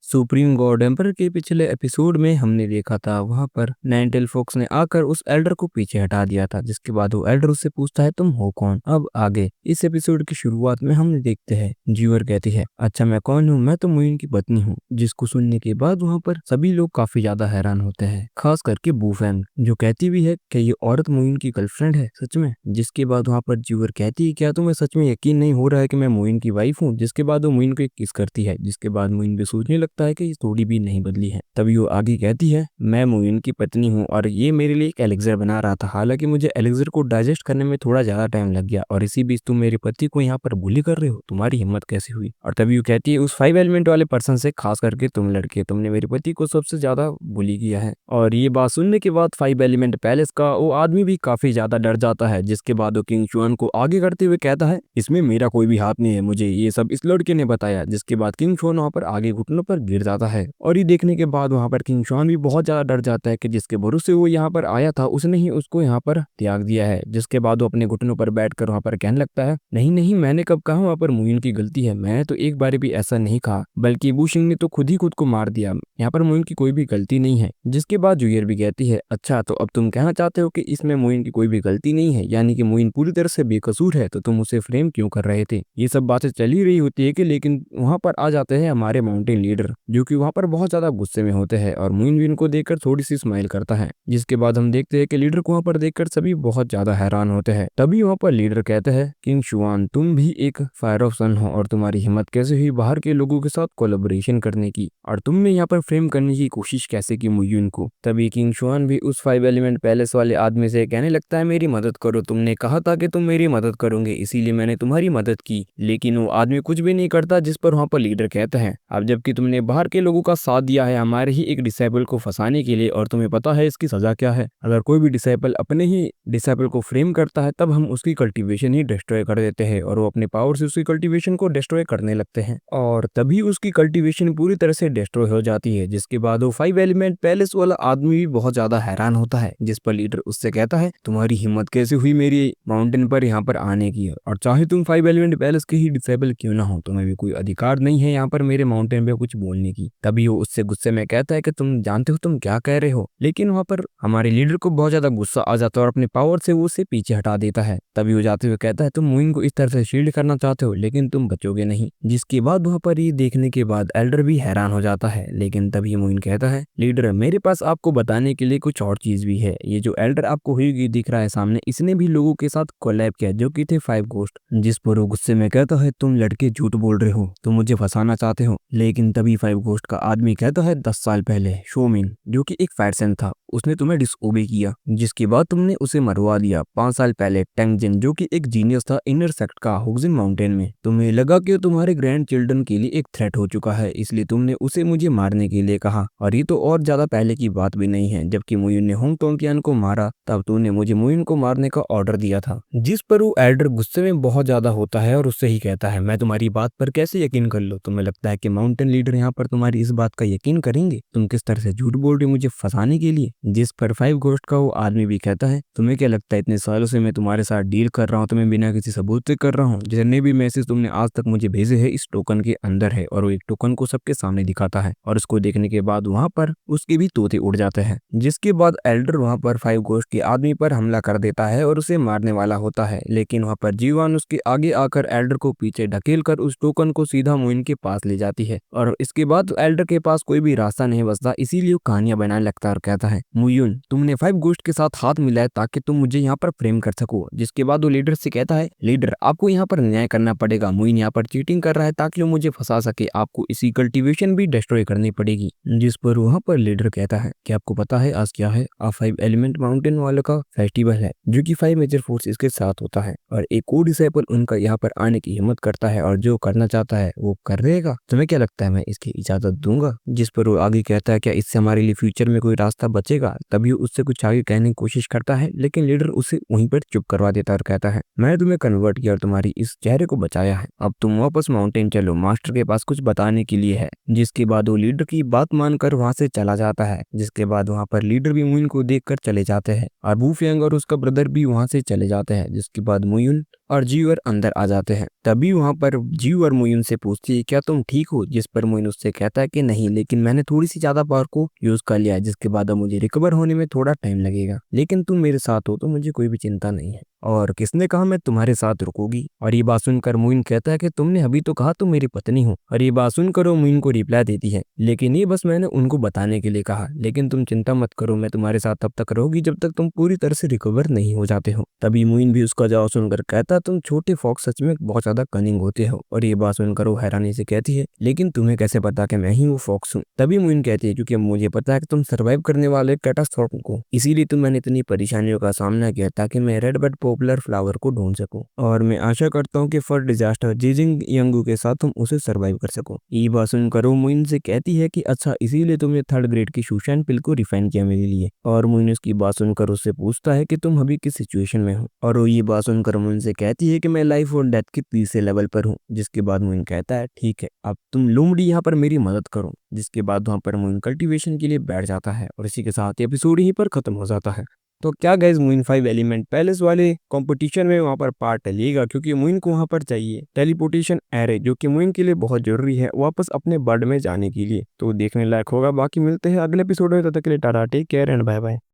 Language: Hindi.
सुप्रीम गॉड एम्पर के पिछले एपिसोड में हमने देखा था वहां पर नाइनटेल फॉक्स ने आकर उस एल्डर को पीछे हटा दिया था, जिसके बाद वो एल्डर उससे पूछता है तुम हो कौन। अब आगे इस एपिसोड की शुरुआत में हमने देखते हैं ज्यूअर कहती है अच्छा मैं कौन हूँ, मैं तो मुइन की पत्नी हूँ। जिसको सुनने के बाद वहाँ पर सभी लोग काफी ज्यादा हैरान होते हैं, खास करके बूफैंग जो कहती भी है कि ये औरत मुइन की गर्लफ्रेंड है सच में। जिसके बाद वहाँ पर ज्यूअर कहती है क्या तुम्हें सच में यकीन नहीं हो रहा है कि मैं मुइन की वाइफ हूँ। जिसके बाद वो मुइन को एक किस करती है, जिसके बाद मुइन भी सोचने लगता है कि ये थोड़ी भी नहीं बदली है। तभी वो आगे कहती है मैं मुइन की पत्नी हूँ और ये मेरे लिए एक एलेक्सर बना रहा था, हालांकि मुझे एलेक्सर को डाइजेस्ट करने में थोड़ा ज्यादा टाइम लग गया और इसी बीच तुम मेरे पति को यहाँ पर बुली कर रहे हो, तुम्हारी हिम्मत कैसे हुई। और तभी वो कहती है उस 5 एलिमेंट वाले पर्सन से, खास करके तुम लड़के, तुमने मेरे पति को सबसे ज्यादा बुली किया है। और ये बात सुनने के बाद 5 एलिमेंट पैलेस का वो आदमी भी काफी ज्यादा डर जाता है। जिसके बाद वो किंग शुआन को आगे करते हुए कहता है इसमें मेरा कोई भी हाथ नहीं है, मुझे ये सब इस लड़के ने बताया। जिसके बाद किंग शुआन वहाँ पर आगे घुटनों पर गिर जाता है और ये देखने के बाद वहाँ पर किंग शुआन भी बहुत ज्यादा डर जाता है कि जिसके भरोसे वो यहाँ पर आया था उसने ही उसको यहाँ पर त्याग दिया है। जिसके बाद वो अपने घुटनों पर बैठकर वहाँ पर कहने लगता है नहीं नहीं मैंने कब कहा वहाँ पर मुइन की गलती है, मैं तो एक बार भी ऐसा नहीं कहा, बल्कि वुशिंग ने तो खुद ही खुद को मार दिया, यहाँ पर मुइन की कोई भी गलती नहीं है। जिसके बाद जूयर भी कहती है अच्छा तो अब तुम कहना चाहते हो कि इसमें मुइन की कोई भी गलती नहीं है, यानी कि मुइन पूरी तरह से बेकसूर है, तो तुम उसे फ्रेम क्यों कर रहे थे। ये सब बातें चली रही होती है कि लेकिन वहां पर आ जाते हैं हमारे माउंटेन लीडर जो कि वहां पर बहुत ज्यादा गुस्से में होते हैं और मुइन भी इनको देखकर थोड़ी सी स्माइल करता है। जिसके बाद हम देखते हैं कि लीडर को वहां पर देखकर सभी बहुत ज्यादा हैरान होते हैं। तभी वहां पर लीडर कहते हैं किंग शुआन तुम भी एक फायर ऑफ सन हो और तुम्हारी हिम्मत कैसे हुई बाहर के लोगों के साथ कोलैबोरेशन करने की, और तुमने यहाँ पर फ्रेम करने की कोशिश कैसे की मुइन को। तभी किंग शुआन भी उस 5 एलिमेंट पैलेस वाले आदमी से कहने लगता है मेरी मदद करो, तुमने कहा था कि तुम मेरी मदद करोगे इसीलिए मैंने तुम्हारी मदद की। लेकिन वो आदमी कुछ भी नहीं करता। जिस पर वहां पर लीडर कहता है अब जबकि तुमने बाहर के लोगों का साथ दिया है हमारे ही एक डिसाइपल को फंसाने के लिए, और तुम्हें पता है इसकी सजा क्या है। अगर कोई भी डिसाइपल अपने ही डिसाइपल को फ्रेम करता है तब हम उसकी कल्टीवेशन ही डिस्ट्रॉय कर देते हैं और वो अपने पावर से उसकी कल्टीवेशन को डिस्ट्रॉय करने लगते हैं और तभी उसकी कल्टीवेशन पूरी तरह से डिस्ट्रॉय हो जाती है। जिसके बाद वो 5 एलिमेंट पैलेस वाला आदमी भी बहुत ज्यादा हैरान होता है। जिस पर लीडर उससे कहता है तुम्हारी हिम्मत कैसे हुई मेरी माउंटेन पर यहाँ पर आने की, और चाहे तुम 5 एलिमेंट पैलेस के ही डिसेबल क्यों ना हो, तुम्हें भी कोई अधिकार नहीं है यहाँ पर मेरे माउंटेन पे कुछ बोलने की। तभी वो उससे गुस्से में कहता है कि तुम जानते हो तुम क्या कह रहे हो। लेकिन वहाँ पर हमारे लीडर को बहुत ज्यादा गुस्सा आ जाता है और अपने पावर से वो उसे पीछे हटा देता है। तभी वो जाते हुए कहता है तुम मुइन को इस तरह से शील्ड करना चाहते हो लेकिन तुम बचोगे नहीं। जिसके बाद वहाँ पर ये देखने के बाद एल्डर भी हैरान हो जाता है। लेकिन तभी मुइन कहता है लीडर मेरे पास आपको बताने के लिए कुछ और चीज भी है। ये जो एल्डर आपको हुई दिख रहा है सामने, इसने भी लोगों के साथ कोलैब किया जो कि थे 5 गोस्ट। जिस पर वो गुस्से में कहता है तुम लड़के झूठ बोल रहे हो, तुम मुझे फंसाना चाहते हो। लेकिन तभी 5 गोस्ट का आदमी कहता है 10 साल पहले शोमिन जो कि एक फायरसेन था उसने तुम्हें डिसओबे किया, जिसके बाद तुमने उसे मरवा दिया। 5 साल पहले टेंगजिन जो कि एक जीनियस था इनर सेक्ट का हुक्जिन माउंटेन में, तुम्हें लगा कि तुम्हारे ग्रैंड चिल्ड्रन के लिए एक थ्रेट हो चुका है, इसलिए तुमने उसे मुझे मारने के लिए कहा। और ये तो और ज्यादा पहले की बात भी नहीं है, जबकि मुइन ने होंग टोंकियान को मारा तब तूने मुझे मुइन को मारने का ऑर्डर दिया था। जिस पर वो एल्डर गुस्से में बहुत ज्यादा होता है और उससे ही कहता है मैं तुम्हारी बात पर कैसे यकीन कर लो, तुम्हें लगता है कि माउंटेन लीडर यहाँ पर तुम्हारी इस बात का यकीन करेंगे, तुम किस तरह से झूठ बोल रहे हो मुझे फंसाने के लिए। जिस पर 5 गोस्ट का वो आदमी भी कहता है तुम्हें क्या लगता है इतने सालों से मैं तुम्हारे साथ डील कर रहा हूँ, तुम्हें बिना किसी सबूत से कर रहा हूँ। जितने भी मैसेज तुमने आज तक मुझे भेजे हैं इस टोकन के अंदर है, और वो एक टोकन को सबके सामने दिखाता है और उसको देखने के बाद वहां पर उसके भी तोते उड़ जाते हैं। जिसके बाद एल्डर वहां पर 5 गोस्ट के आदमी पर हमला कर देता है और उसे मारने वाला होता है। लेकिन वहां पर जीवान उसके आगे आकर एल्डर को पीछे ढकेल कर उस टोकन को सीधा मुइन के पास ले जाती है और इसके बाद एल्डर के पास कोई भी रास्ता नहीं बचता, इसीलिए वो कहानियां बनाने लगता है और कहता है मुइन तुमने 5 गोस्ट के साथ हाथ मिलाया ताकि तुम मुझे यहाँ पर फ्रेम कर सको। जिसके बाद वो लीडर से कहता है लीडर आपको यहाँ पर न्याय करना पड़ेगा, मुइन यहाँ पर चीटिंग कर रहा है ताकि वो मुझे फंसा सके, आपको इसी कल्टीवेशन भी डिस्ट्रॉय करनी पड़ेगी। जिस पर वहाँ पर लीडर कहता है कि आपको पता है आज क्या है, आज 5 एलिमेंट माउंटेन वालों का फेस्टिवल है जो कि 5 मेजर फोर्सेस के साथ होता है और एक को डिसेबल उनका यहाँ पर आने की हिम्मत करता है और जो करना चाहता है वो कर देगा। तुम्हें क्या लगता है मैं इसकी इजाजत दूंगा। जिस पर वो आगे कहता है क्या इससे हमारे लिए फ्यूचर में कोई रास्ता बचेगा। तभी उससे कुछ आगे कहने की कोशिश करता है लेकिन लीडर उसे वहीं पर चुप करवा देता और कहता है मैं तुम्हें कन्वर्ट किया और तुम्हारी इस चेहरे को बचाया है, अब तुम वापस माउंटेन चलो, मास्टर के पास कुछ बताने के लिए है। जिसके बाद वो लीडर की बात मानकर वहां से चला जाता है। जिसके बाद वहां पर लीडर भी मुइन को देखकर चले जाते हैं और वू फेंग और उसका ब्रदर भी वहां से चले जाते हैं। जिसके बाद मुइन और जीवर अंदर आ जाते हैं। तभी वहाँ पर जीव और मोइन से पूछती है क्या तुम ठीक हो, जिस पर मोइन उससे कहता है कि नहीं, लेकिन मैंने थोड़ी सी ज्यादा पावर को यूज कर लिया है, जिसके बाद अब मुझे रिकवर होने में थोड़ा टाइम लगेगा, लेकिन तुम मेरे साथ हो तो मुझे कोई भी चिंता नहीं है। और किसने कहा मैं तुम्हारे साथ रुकूंगी। और ये बात सुनकर मोइन कहता है कि तुमने अभी तो कहा तुम मेरी पत्नी हो। और ये बात सुनकर वो मोइन को रिप्लाई देती है, लेकिन ये बस मैंने उनको बताने के लिए कहा, लेकिन तुम चिंता मत करो, मैं तुम्हारे साथ तब तक रहूंगी जब तक तुम पूरी तरह से रिकवर नहीं हो जाते हो। तभी मोइन भी उसका जवाब सुनकर कहता तुम छोटे फॉक्स सच में बहुत ज्यादा कनिंग होते हो। और ये बात सुनकर वो हैरानी से कहती है लेकिन तुम्हें कैसे पता कि मैं ही वो फॉक्स हूँ। तभी मोइन कहती है क्योंकि मुझे पता है कि तुम सर्वाइव करने वाले कैटास्ट्रॉफ को, इसीलिए तो मैंने इतनी परेशानियों का सामना किया ताकि मैं रेड बट पॉपुलर फ्लावर को ढूंढ सकूं। और मैं आशा करता हूँ कि फॉर डिजास्टर जीजिंग यंगू के साथ तुम उसे सर्वाइव कर सको। ये बात सुनकर वो मोइन से कहती है कि अच्छा इसीलिए तुमने थर्ड ग्रेड की सुशान पिल को रिफाइन किया मेरे लिए। और मोइन उसकी बात सुनकर उससे पूछता है कि तुम अभी किस सिचुएशन में हो। और वो ये बात सुनकर मोइन से कहती है कि मैं लाइफ और डेथ के तीसरे लेवल पर हूँ। जिसके बाद मोइन कहता है ठीक है अब तुम लोमड़ी यहाँ पर मेरी मदद करो। जिसके बाद वहाँ पर मोइन कल्टीवेशन के लिए बैठ जाता है और इसी के साथ एपिसोड यहीं पर खत्म हो जाता है। तो क्या गाइज मोइन 5 एलिमेंट पैलेस वाले कंपटीशन में वहां पर पार्ट लेगा, क्योंकि मोइन को वहां पर चाहिए टेलीपोर्टेशन एरे जो कि मोइन के लिए बहुत जरूरी है वापस अपने बर्ड में जाने के लिए। तो देखने लायक होगा। बाकी मिलते हैं अगले एपिसोड में, तब तक के लिए tata, take care and bye bye.